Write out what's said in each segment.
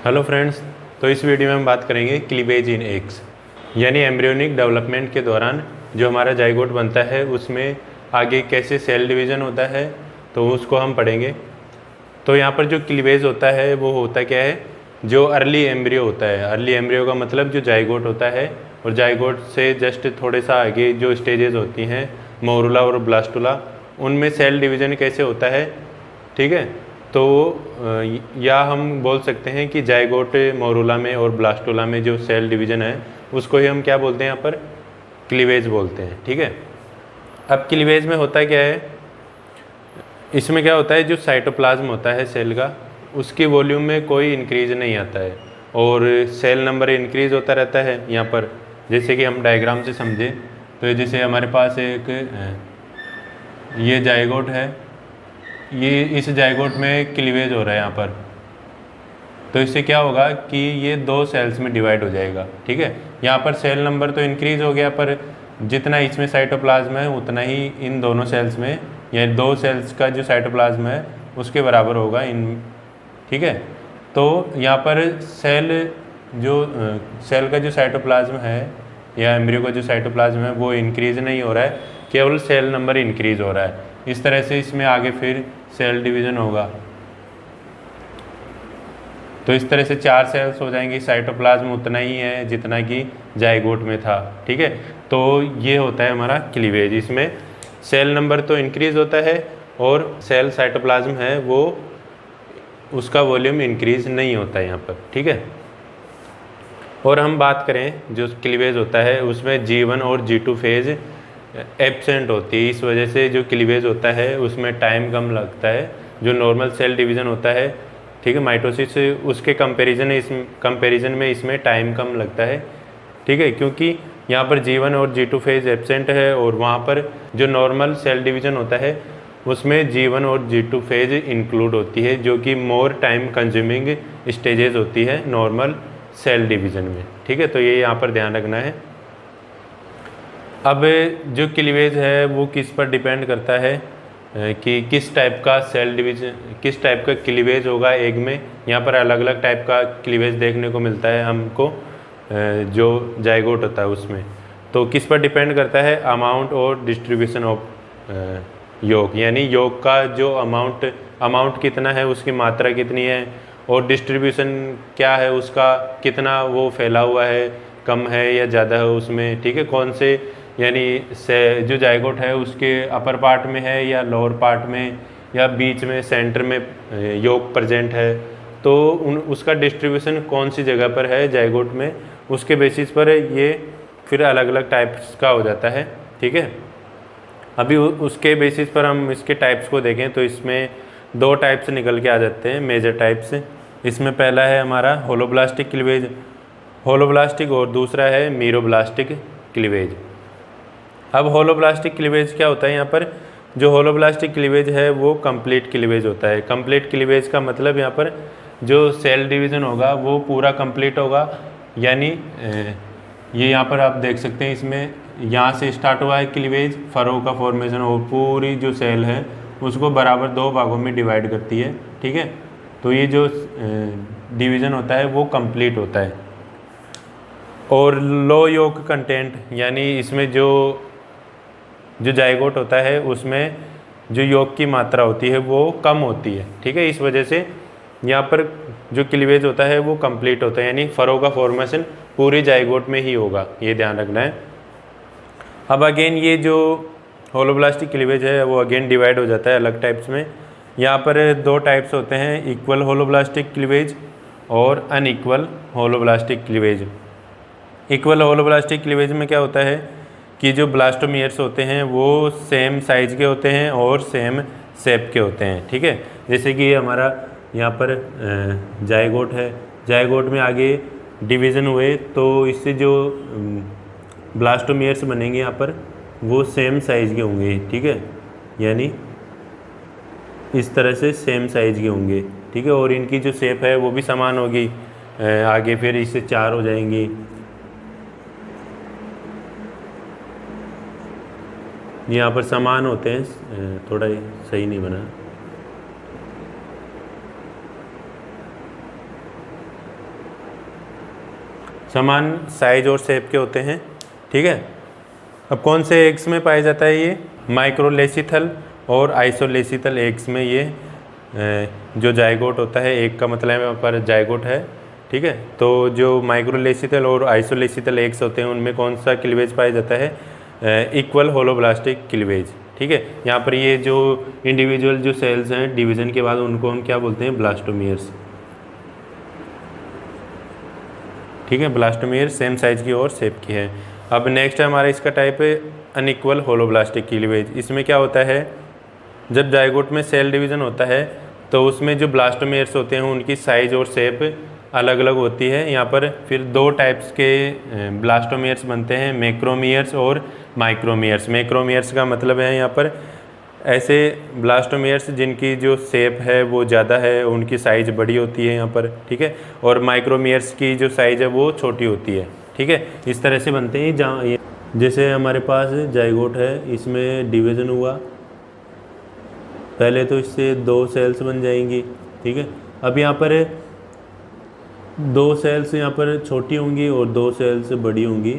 Hello friends, तो इस video में हम बात करेंगे क्लीवेज इन एग्स, यानी एम्ब्रियोनिक डेवलपमेंट के दौरान जो हमारा जाइगोट बनता है उसमें आगे कैसे सेल डिवीज़न होता है, तो उसको हम पढ़ेंगे। तो यहाँ पर जो क्लीवेज होता है वो होता क्या है, जो अर्ली एम्ब्रियो होता है। अर्ली एम्ब्रियो का मतलब जो जाइगोट होता है, और जाइगोट से जस्ट थोड़े सा आगे जो स्टेजेस होती हैं मोरुला और ब्लास्टुला, उनमें सेल डिवीज़न कैसे होता है। ठीक है, तो या हम बोल सकते हैं कि जाइगोट मोरुला में और ब्लास्टुला में जो सेल डिवीज़न है उसको ही हम क्या बोलते हैं, यहाँ पर क्लीवेज बोलते हैं। ठीक है, अब क्लीवेज में होता क्या है, इसमें क्या होता है, जो साइटोप्लाज्म होता है सेल का, उसकी वॉल्यूम में कोई इंक्रीज नहीं आता है और सेल नंबर इंक्रीज होता रहता है। यहाँ पर जैसे कि हम डायग्राम से समझें तो जैसे हमारे पास एक ये जाइगोट है, ये इस जाइगोट में क्लीवेज हो रहा है यहाँ पर, तो इससे क्या होगा कि ये दो सेल्स में डिवाइड हो जाएगा। ठीक है, यहाँ पर सेल नंबर तो इंक्रीज हो गया, पर जितना इसमें साइटोप्लाज्म है उतना ही इन दोनों सेल्स में, या दो सेल्स का जो साइटोप्लाज्म है उसके बराबर होगा इन। ठीक है, तो यहाँ पर सेल का जो साइटोप्लाज्म है या एम्ब्रियो का जो साइटोप्लाज्म है वो इंक्रीज नहीं हो रहा है, केवल सेल नंबर इंक्रीज हो रहा है। इस तरह से इसमें आगे फिर सेल डिवीज़न होगा, तो इस तरह से 4 सेल्स हो जाएंगी। साइटोप्लाज्म उतना ही है जितना कि जाइगोट में था। ठीक है, तो ये होता है हमारा क्लीवेज। इसमें सेल नंबर तो इंक्रीज होता है और सेल साइटोप्लाज्म है वो उसका वॉल्यूम इंक्रीज नहीं होता है यहाँ पर। ठीक है, और हम बात करें जो क्लीवेज होता है उसमें G1 और G2 फेज एब्सेंट होती है। इस वजह से जो क्लीवेज होता है उसमें टाइम कम लगता है। जो नॉर्मल सेल डिवीज़न होता है, ठीक है, माइटोसिस, उसके कंपैरिजन में इसमें टाइम कम लगता है। ठीक है, क्योंकि यहाँ पर G1 और G2 फेज एब्सेंट है और वहाँ पर जो नॉर्मल सेल डिवीज़न होता है उसमें G1 और G2 फेज इंक्लूड होती है, जो कि मोर टाइम कंज्यूमिंग स्टेजेस होती है नॉर्मल सेल डिवीज़न में। ठीक है, तो ये यहाँ पर ध्यान रखना है। अब जो क्लीवेज है वो किस पर डिपेंड करता है कि किस टाइप का सेल डिवीजन, किस टाइप का क्लीवेज होगा एग में। यहाँ पर अलग अलग टाइप का क्लीवेज देखने को मिलता है हमको जो जाइगोट होता है उसमें। तो किस पर डिपेंड करता है, अमाउंट और डिस्ट्रीब्यूशन ऑफ योग, यानी योग का जो अमाउंट कितना है, उसकी मात्रा कितनी है, और डिस्ट्रीब्यूशन क्या है उसका, कितना वो फैला हुआ है, कम है या ज़्यादा है उसमें। ठीक है, कौन से यानी से जो जाइगोट है उसके अपर पार्ट में है या लोअर पार्ट में या बीच में सेंटर में योग प्रेजेंट है, तो उसका डिस्ट्रीब्यूशन कौन सी जगह पर है जाइगोट में, उसके बेसिस पर ये फिर अलग अलग टाइप्स का हो जाता है। ठीक है, अभी उसके बेसिस पर हम इसके टाइप्स को देखें तो इसमें 2 टाइप्स निकल के आ जाते हैं, मेजर टाइप्स। इसमें पहला है हमारा होलोब्लास्टिक क्लीवेज, होलोब्लास्टिक, और दूसरा है मीरोब्लास्टिक क्लीवेज। अब होलोब्लास्टिक क्लीवेज क्या होता है, यहाँ पर जो होलोब्लास्टिक क्लीवेज है वो कंप्लीट क्लीवेज होता है। कंप्लीट क्लीवेज का मतलब यहाँ पर जो सेल डिवीज़न होगा वो पूरा कंप्लीट होगा, यानी ये यहाँ पर आप देख सकते हैं, इसमें यहाँ से स्टार्ट हुआ है क्लीवेज, फरो का फॉर्मेशन, और पूरी जो सेल है उसको बराबर 2 भागों में डिवाइड करती है। ठीक है, तो ये जो डिवीज़न होता है वो कंप्लीट होता है। और लो योग कंटेंट, यानी इसमें जो जाइगोट होता है उसमें जो योग की मात्रा होती है वो कम होती है। ठीक है, इस वजह से यहाँ पर जो क्लीवेज होता है वो कंप्लीट होता है, यानी फरो का फॉर्मेशन पूरी जाइगोट में ही होगा, ये ध्यान रखना है। अब अगेन ये जो होलोब्लास्टिक क्लीवेज है वो अगेन डिवाइड हो जाता है अलग टाइप्स में। यहाँ पर 2 टाइप्स होते हैं, इक्वल होलोब्लास्टिक क्लीवेज और unequal holoblastic cleavage. Equal holoblastic cleavage में क्या होता है कि जो ब्लास्टोमियर्स होते हैं वो सेम साइज़ के होते हैं और सेम शेप के होते हैं। ठीक है, जैसे कि हमारा यहाँ पर जाइगोट है, जाइगोट में आगे डिवीज़न हुए तो इससे जो ब्लास्टोमियर्स बनेंगे यहाँ पर वो सेम साइज़ के होंगे। ठीक है, यानी इस तरह से सेम साइज़ के होंगे। ठीक है, और इनकी जो शेप है वो भी समान होगी। आगे फिर इससे 4 हो जाएंगी। यहाँ पर समान होते हैं, थोड़ा सही नहीं बना। समान साइज और शेप के होते हैं, ठीक है। अब कौन से एग्स में पाया जाता है ये? माइक्रोलेसिथल और आइसोलेसिथल एग्स में ये जो जाइगोट होता है, एक का मतलब यहाँ पर जाइगोट है, ठीक है। तो जो माइक्रोलेसिथल और आइसोलेसिथल एग्स होते हैं उनमें कौन सा क्लीवेज पाया जाता है? इक्वल होलोब्लास्टिक क्लीवेज, ठीक है। यहाँ पर ये जो इंडिविजुअल जो सेल्स हैं डिवीजन के बाद उनको हम क्या बोलते हैं? ब्लास्टोमियर्स, ठीक है। ब्लास्टोमियर सेम साइज की और शेप की है। अब नेक्स्ट है हमारा इसका टाइप है अनइक्वल होलोब्लास्टिक क्लीवेज। इसमें क्या होता है, जब जाइगोट में सेल डिवीज़न होता है तो उसमें जो ब्लास्टोमियर्स होते हैं उनकी साइज और शेप अलग अलग होती है। यहाँ पर फिर दो टाइप्स के ब्लास्टोमियर्स बनते हैं, मैक्रोमियर्स और माइक्रोमियर्स। मैक्रोमियर्स का मतलब है यहाँ पर ऐसे ब्लास्टोमियर्स जिनकी जो शेप है वो ज़्यादा है, उनकी साइज़ बड़ी होती है यहाँ पर, ठीक है। और माइक्रोमियर्स की जो साइज़ है वो छोटी होती है, ठीक है। इस तरह से बनते हैं। जहाँ जैसे हमारे पास जाइगोट है, इसमें डिवीज़न हुआ, पहले तो इससे 2 सेल्स बन जाएंगी, ठीक है। अब यहाँ पर 2 सेल्स यहाँ पर छोटी होंगी और 2 सेल्स बड़ी होंगी।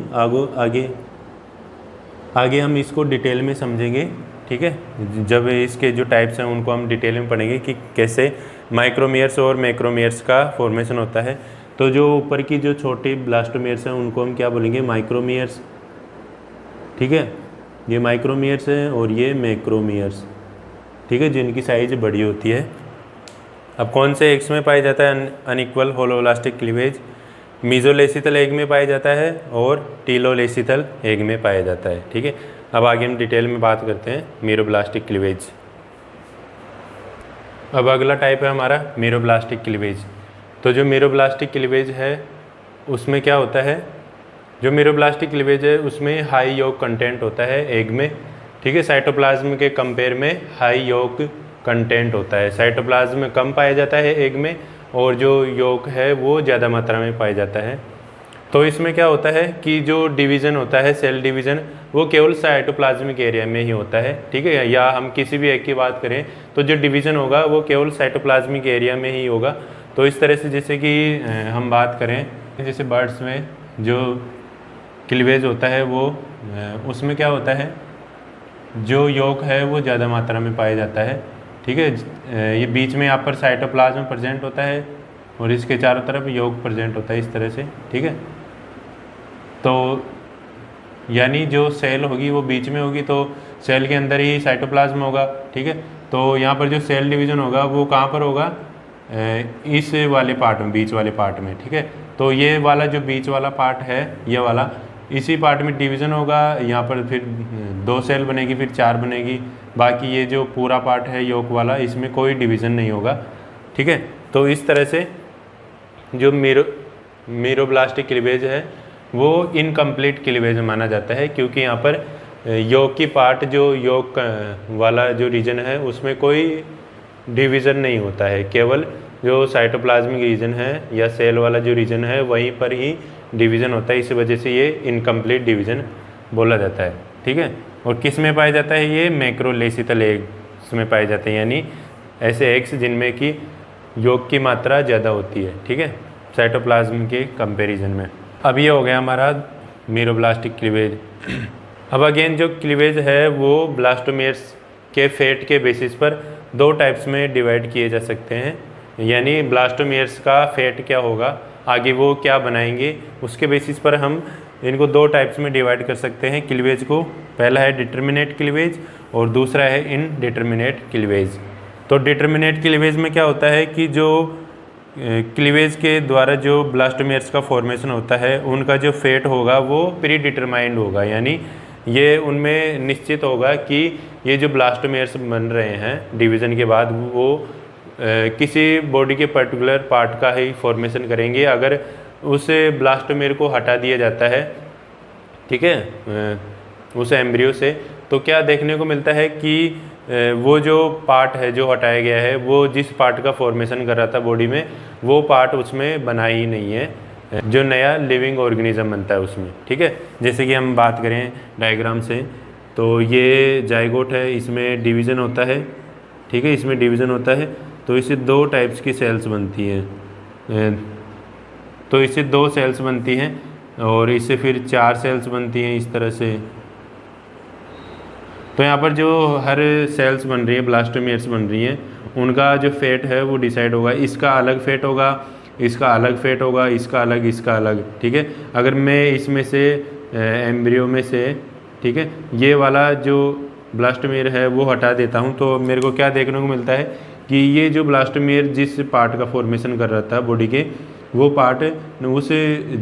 आगे हम इसको डिटेल में समझेंगे, ठीक है। जब इसके जो टाइप्स हैं उनको हम डिटेल में पढ़ेंगे कि कैसे माइक्रोमियर्स और मैक्रोमियर्स का फॉर्मेशन होता है। तो जो ऊपर की जो छोटी ब्लास्टोमियर्स हैं उनको हम क्या बोलेंगे? माइक्रोमियर्स, ठीक है। ये माइक्रोमियर्स हैं और ये मैक्रोमियर्स, ठीक है, जिनकी साइज बड़ी होती है। अब कौन से एग्स में पाया जाता है अनइक्वल होलोब्लास्टिक क्लीवेज? मीजोलेसिथल एग में पाया जाता है और टीलोलेसिथल एग में पाया जाता है, ठीक है। अब आगे हम डिटेल में बात करते हैं मीरोब्लास्टिक क्लीवेज। अब अगला टाइप है हमारा मीरोब्लास्टिक क्लीवेज। तो जो मीरोब्लास्टिक क्लीवेज है उसमें क्या होता है? जो मीरोब्लास्टिक क्लीवेज है उसमें हाई योक कंटेंट होता है एग में, ठीक है। साइटोप्लाज्म के कंपेयर में हाई योक कंटेंट होता है। साइटोप्लाज्म कम पाया जाता है एग में और जो योक है वो ज़्यादा मात्रा में पाया जाता है। तो इसमें क्या होता है कि जो डिवीज़न होता है, सेल डिवीज़न, वो केवल साइटोप्लाज्मिक एरिया में ही होता है, ठीक है। या हम किसी भी एग की बात करें तो जो डिवीज़न होगा वो केवल साइटोप्लाज्मिक एरिया में ही होगा। तो इस तरह से जैसे कि हम बात करें, जैसे बर्ड्स में जो क्लीवेज होता है वो उसमें क्या होता है, जो योक है वो ज़्यादा मात्रा में पाया जाता है, ठीक है। ये बीच में यहाँ पर साइटोप्लाज्म प्रेजेंट होता है और इसके चारों तरफ योक प्रेजेंट होता है इस तरह से, ठीक है। तो यानी जो सेल होगी वो बीच में होगी, तो सेल के अंदर ही साइटोप्लाज्म होगा, ठीक है। तो यहाँ पर जो सेल डिवीज़न होगा वो कहाँ पर होगा? इस वाले पार्ट में, बीच वाले पार्ट में, ठीक है। तो ये वाला जो बीच वाला पार्ट है, ये वाला, इसी पार्ट में डिवीज़न होगा। यहाँ पर फिर 2 सेल बनेगी, फिर 4 बनेगी। बाकी ये जो पूरा पार्ट है योक वाला, इसमें कोई डिवीज़न नहीं होगा, ठीक है। तो इस तरह से जो मीरोब्लास्टिक क्लीवेज है वो इनकम्प्लीट क्लीवेज माना जाता है, क्योंकि यहाँ पर योक की पार्ट, जो योक वाला जो रीजन है उसमें कोई डिवीज़न नहीं होता है। केवल जो साइटोप्लाज्मिक रीजन है या सेल वाला जो रीजन है वहीं पर ही डिवीज़न होता है। इस वजह से ये इनकम्प्लीट डिवीज़न बोला जाता है, ठीक है। और किस में पाया जाता है? ये मैक्रोलेसिथल एग्स में पाए जाते हैं, यानी ऐसे एग्स जिनमें कि योक की मात्रा ज़्यादा होती है, ठीक है, साइटोप्लाज्म के कंपैरिजन में। अब ये हो गया हमारा मीरोब्लास्टिक क्लीवेज। अब अगेन जो क्लीवेज है वो ब्लास्टोमियर्स के फेट के बेसिस पर 2 टाइप्स में डिवाइड किए जा सकते हैं। यानी ब्लास्टोमियर्स का फेट क्या होगा, आगे वो क्या बनाएंगे, उसके बेसिस पर हम इनको 2 टाइप्स में डिवाइड कर सकते हैं क्लीवेज को। पहला है डिटर्मिनेट क्लीवेज और दूसरा है इनडिटर्मिनेट क्लीवेज। तो डिटर्मिनेट क्लीवेज में क्या होता है कि जो क्लीवेज के द्वारा जो ब्लास्टोमियर्स का फॉर्मेशन होता है उनका जो फेट होगा वो प्री डिटरमाइंड होगा, यानी ये उनमें निश्चित होगा कि ये जो ब्लास्टोमियर्स बन रहे हैं डिवीज़न के बाद वो किसी बॉडी के पर्टिकुलर पार्ट का ही फॉर्मेशन करेंगे। अगर उस ब्लास्टोमियर को हटा दिया जाता है, ठीक है, उस एम्ब्रियो से, तो क्या देखने को मिलता है कि वो जो पार्ट है जो हटाया गया है वो जिस पार्ट का फॉर्मेशन कर रहा था बॉडी में, वो पार्ट उसमें बना ही नहीं है, जो नया लिविंग ऑर्गेनिज्म बनता है उसमें, ठीक है। जैसे कि हम बात करें डायग्राम से, तो ये जाइगोट है, इसमें डिवीज़न होता है, ठीक है, इसमें डिवीज़न होता है। तो इससे 2 टाइप्स की सेल्स बनती हैं, तो इससे 2 सेल्स बनती हैं और इससे फिर 4 सेल्स बनती हैं इस तरह से। तो यहाँ पर जो हर सेल्स बन रही है, ब्लास्टोमेयर्स बन रही हैं, उनका जो फेट है वो डिसाइड होगा। इसका अलग फेट होगा, इसका अलग फेट होगा, इसका अलग, इसका अलग, ठीक है। अगर मैं इसमें से एम्ब्रियो में से, ठीक है, ये वाला जो ब्लास्टोमेयर है वो हटा देता हूँ, तो मेरे को क्या देखने को मिलता है कि ये जो ब्लास्टोमेयर जिस पार्ट का फॉर्मेशन कर रहा था बॉडी के, वो पार्ट उस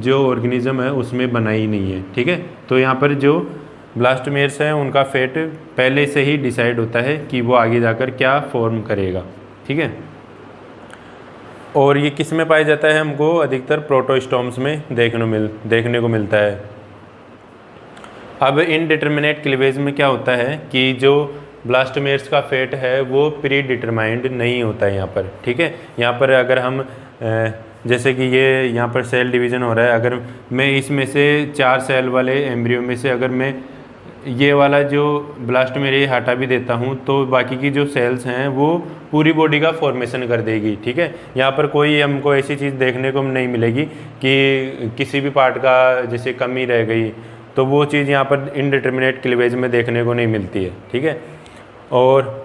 जो ऑर्गेनिज्म है उसमें बना ही नहीं है, ठीक है। तो यहाँ पर जो ब्लास्टोमेयर्स हैं उनका फेट पहले से ही डिसाइड होता है कि वो आगे जाकर क्या फॉर्म करेगा, ठीक है। और ये किस में पाया जाता है, हमको अधिकतर प्रोटोस्टोम्स में देखने को मिलता है। अब इनडिटरमिनेट क्लीवेज में क्या होता है कि जो ब्लास्टोमेयर्स का फेट है वो प्री डिटरमाइंड नहीं होता है यहाँ पर, ठीक है। यहाँ पर अगर हम जैसे कि ये यहाँ पर सेल डिवीज़न हो रहा है, अगर मैं इसमें से 4 सेल वाले एम्ब्रियो में से अगर मैं ये वाला जो ब्लास्टोमेयर ये हटा भी देता हूँ, तो बाकी की जो सेल्स हैं वो पूरी बॉडी का फॉर्मेशन कर देगी, ठीक है। यहाँ पर कोई हमको ऐसी चीज़ देखने को नहीं मिलेगी कि किसी भी पार्ट का जैसे कमी रह गई, तो वो चीज़ यहाँ पर इनडिटरमिनेट क्लीवेज में देखने को नहीं मिलती है, ठीक है। और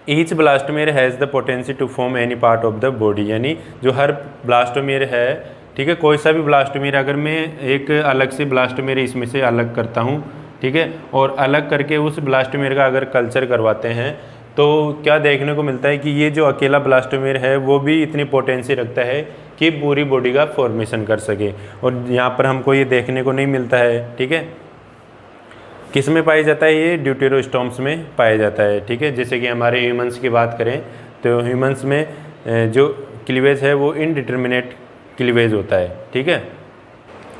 each blastomere has the potency to form any part of the body, यानी जो हर ब्लास्टोमेयर है, ठीक है, कोई सा भी ब्लास्टोमेयर अगर मैं एक अलग से ब्लास्टोमेयर इसमें से अलग करता हूँ, ठीक है, और अलग करके उस ब्लास्टोमेयर का अगर कल्चर करवाते हैं, तो क्या देखने को मिलता है कि ये जो अकेला ब्लास्टोमेयर है वो भी इतनी पोटेंसी रखता है कि पूरी बॉडी का फॉर्मेशन कर सके। और यहाँ पर हमको ये देखने को नहीं मिलता है, ठीक है। किस में पाया जाता है, ये ड्यूटेरोस्टोम्स में पाया जाता है, ठीक है। जैसे कि हमारे ह्यूमंस की बात करें तो ह्यूमंस में जो क्लीवेज है वो इनडिटरमिनेट क्लीवेज होता है, ठीक है।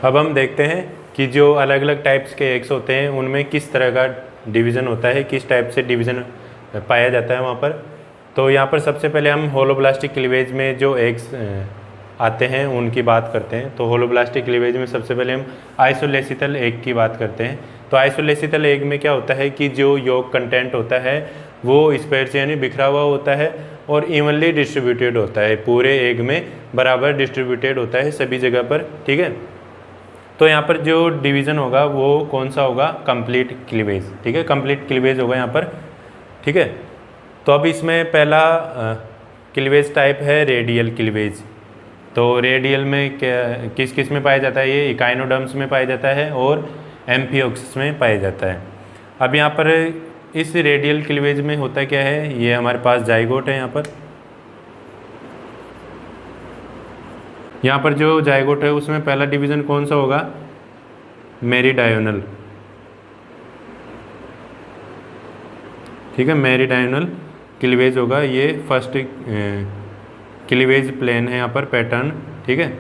अब हम देखते हैं कि जो अलग अलग टाइप्स के एग्स होते हैं उनमें किस तरह का डिवीज़न होता है, किस टाइप से डिवीज़न पाया जाता है वहाँ पर। तो यहाँ पर सबसे पहले हम होलोब्लास्टिक क्लीवेज में जो एग्स आते हैं उनकी बात करते हैं। तो होलोब्लास्टिक क्लीवेज में सबसे पहले हम आइसोलेसिथल एग की बात करते हैं। तो आइसोलेसिथल एग में क्या होता है कि जो योग कंटेंट होता है वो स्पेयर से यानी बिखरा हुआ होता है और इवनली डिस्ट्रीब्यूटेड होता है, पूरे एग में बराबर डिस्ट्रीब्यूटेड होता है सभी जगह पर, ठीक है। तो यहाँ पर जो डिवीज़न होगा वो कौन सा होगा, कंप्लीट क्लीवेज, ठीक है, कंप्लीट क्लीवेज होगा यहाँ पर, ठीक है। तो अब इसमें पहला क्लीवेज टाइप है रेडियल क्लीवेज। तो रेडियल में क्या किस में पाया जाता है, ये इकाइनोडर्म्स में पाया जाता है और एम्फियोक्स में पाया जाता है। अब यहाँ पर इस रेडियल क्लीवेज में होता क्या है, ये हमारे पास जाइगोट है। यहाँ पर जो जाइगोट है उसमें पहला डिवीज़न कौन सा होगा, मेरिडायोनल, ठीक है, मेरिडायोनल क्लीवेज होगा। ये फर्स्ट क्लीवेज प्लेन है यहाँ पर पैटर्न, ठीक है।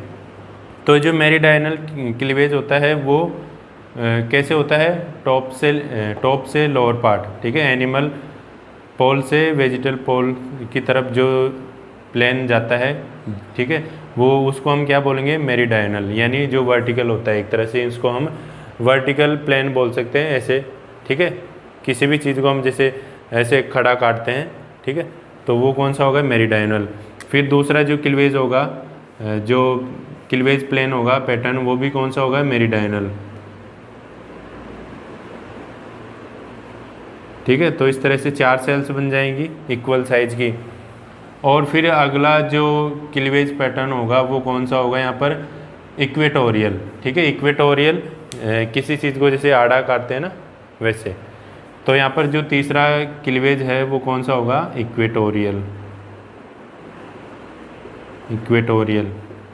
तो जो मेरिडायनल क्लीवेज होता है वो कैसे होता है, टॉप से लोअर पार्ट, ठीक है, एनिमल पोल से वेजिटल पोल की तरफ जो प्लेन जाता है, ठीक है, वो उसको हम क्या बोलेंगे, मेरिडायनल, यानी जो वर्टिकल होता है। एक तरह से इसको हम वर्टिकल प्लेन बोल सकते हैं ऐसे, ठीक है। किसी भी चीज़ को हम जैसे ऐसे खड़ा काटते हैं, ठीक है, तो वो कौन सा होगा, मेरिडायनल। फिर दूसरा जो क्लीवेज होगा, जो क्लीवेज प्लेन होगा पैटर्न, वो भी कौन सा होगा, मेरिडायनल, ठीक है। तो इस तरह से 4 सेल्स बन जाएंगी इक्वल साइज की। और फिर अगला जो क्लीवेज पैटर्न होगा वो कौन सा होगा, यहाँ पर इक्वेटोरियल, ठीक है। इक्वेटोरियल किसी चीज़ को जैसे आड़ा काटते हैं ना वैसे। तो यहाँ पर जो तीसरा क्लीवेज है वो कौन सा होगा, इक्वेटोरियल,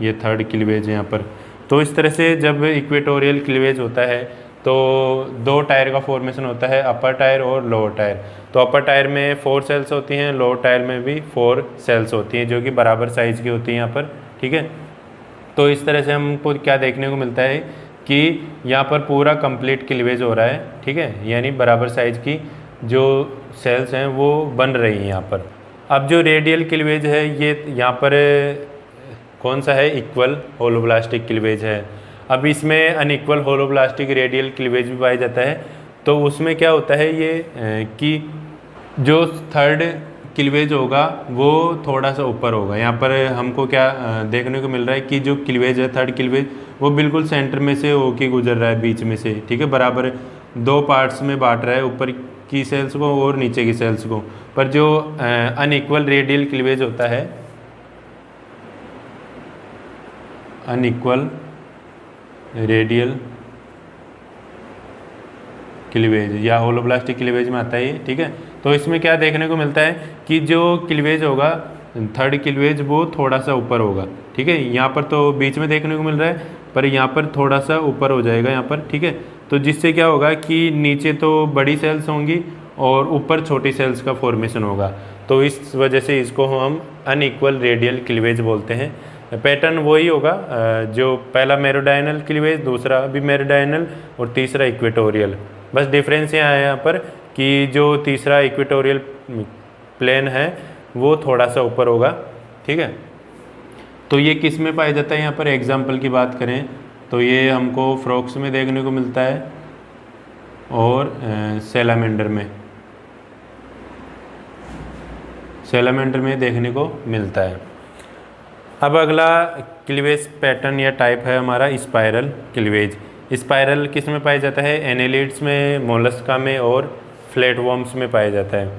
ये थर्ड क्लीवेज है यहाँ पर। तो इस तरह से जब इक्वेटोरियल क्लीवेज होता है तो 2 टायर का फॉर्मेशन होता है, अपर टायर और लोअर टायर। तो अपर टायर में 4 सेल्स होती हैं, लोअर टायर में भी 4 सेल्स होती हैं, जो कि बराबर साइज़ की होती हैं यहाँ पर, ठीक है। तो इस तरह से हमको क्या देखने को मिलता है कि यहाँ पर पूरा कंप्लीट क्लीवेज हो रहा है, ठीक है, यानी बराबर साइज़ की जो सेल्स हैं वो बन रही हैं यहाँ पर। अब जो रेडियल क्लीवेज है ये यहाँ पर कौन सा है, इक्वल होलोब्लास्टिक क्लीवेज है। अब इसमें अनइक्वल होलोब्लास्टिक रेडियल क्लीवेज भी पाया जाता है। तो उसमें क्या होता है ये कि जो थर्ड क्लीवेज होगा वो थोड़ा सा ऊपर होगा। यहाँ पर हमको क्या देखने को मिल रहा है कि जो क्लीवेज है, थर्ड क्लीवेज, वो बिल्कुल सेंटर में से होके गुजर रहा है, बीच में से, ठीक है, बराबर दो पार्ट्स में बांट रहा है, ऊपर की सेल्स को और नीचे की सेल्स को। पर जो अनइक्वल रेडियल क्लीवेज होता है, अनइक्वल रेडियल क्लीवेज या होलोब्लास्टिक क्लीवेज में आता है ये, ठीक है। तो इसमें क्या देखने को मिलता है कि जो क्लीवेज होगा, थर्ड क्लीवेज, वो थोड़ा सा ऊपर होगा, ठीक है। यहाँ पर तो बीच में देखने को मिल रहा है, पर यहाँ पर थोड़ा सा ऊपर हो जाएगा यहाँ पर, ठीक है। तो जिससे क्या होगा कि नीचे तो बड़ी सेल्स होंगी और ऊपर छोटी सेल्स का फॉर्मेशन होगा। तो इस वजह से इसको हम अनइक्वल रेडियल क्लीवेज बोलते हैं। पैटर्न वही होगा, जो पहला मेरोडायनल क्लीवेज, दूसरा भी मेरोडायनल और तीसरा इक्वेटोरियल। बस डिफरेंस यहाँ है यहाँ पर कि जो तीसरा इक्वेटोरियल प्लेन है वो थोड़ा सा ऊपर होगा, ठीक है। तो ये किस में पाया जाता है, यहाँ पर एग्जाम्पल की बात करें तो ये हमको फ्रॉक्स में देखने को मिलता है और सैलामेंडर में, सैलामेंडर में देखने को मिलता है। अब अगला क्लीवेज पैटर्न या टाइप है हमारा स्पाइरल क्लीवेज। स्पाइरल किस में पाया जाता है, एनेलिड्स में, मोलस्का में और फ्लैटवर्म्स में पाया जाता है।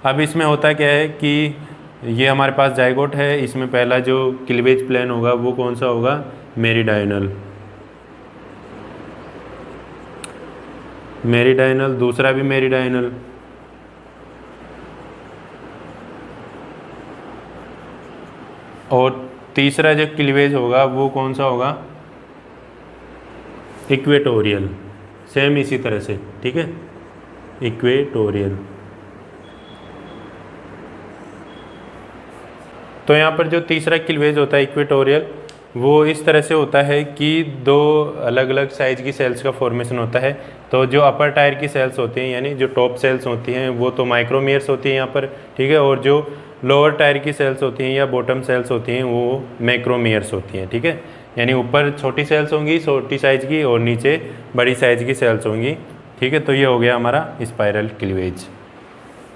अब इसमें होता क्या है कि ये हमारे पास जाइगोट है, इसमें पहला जो क्लीवेज प्लेन होगा वो कौन सा होगा, मेरिडाइनल, मेरिडाइनल, दूसरा भी मेरिडाइनल, और तीसरा जो क्लीवेज होगा वो कौन सा होगा, इक्वेटोरियल, सेम इसी तरह से, ठीक है, इक्वेटोरियल। तो यहाँ पर जो तीसरा क्लीवेज होता है इक्वेटोरियल, वो इस तरह से होता है कि दो अलग अलग साइज की सेल्स का फॉर्मेशन होता है। तो जो अपर टायर की सेल्स होती हैं, यानी जो टॉप सेल्स होती हैं, वो तो माइक्रोमियर्स होती हैं यहाँ पर, ठीक है, और जो लोअर टायर की सेल्स होती हैं या बॉटम सेल्स होती हैं वो मैक्रोमियर्स होती हैं, ठीक है। यानी ऊपर छोटी सेल्स होंगी छोटी साइज की और नीचे बड़ी साइज की सेल्स होंगी, ठीक है। तो ये हो गया हमारा स्पाइरल क्लीवेज।